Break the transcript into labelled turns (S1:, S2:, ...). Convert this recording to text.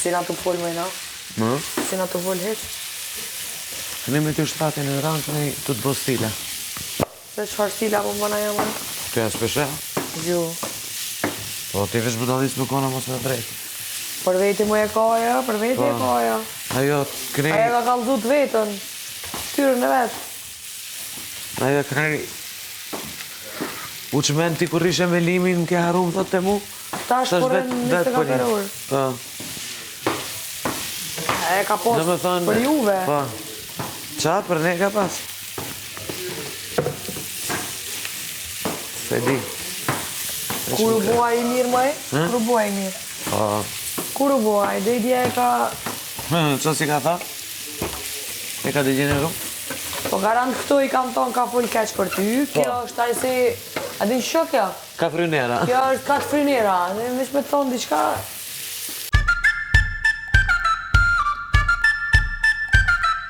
S1: Si na të fol më na? Si na të fol heq?
S2: Ne me të shtatin në rangë, ne të të bëj stile.
S1: Se çfarë stila po bëna jam?
S2: Të ja speshe?
S1: Jo.
S2: Po ti vesh budallis më kona mos me drejtë.
S1: Për veti më e kaja, për veti e kaja.
S2: Ajo kënej...
S1: Aja ka kallëzut vetën. Tyrën e vetë.
S2: Ajo kënej... U që men ti kur ishe me limin më ke harum, thot të mu?
S1: Tash përën 24 orë.
S2: Po.
S1: E ka pos për juve.
S2: Po. Qa për ne ka pas? Se di.
S1: Kur u bua i mirë më e? Kur u bua i mirë?
S2: Po.
S1: Kur u bua i? Dhe i dje e ka...
S2: Qa si ka tha? E ka degeneru?
S1: Po garant këto i kam tonë ka full keq për ty. Kjo është ajse... A din shok kjo?
S2: Ka frynera.
S1: Kjo është ka të frynera. Vesh me thonë diqka...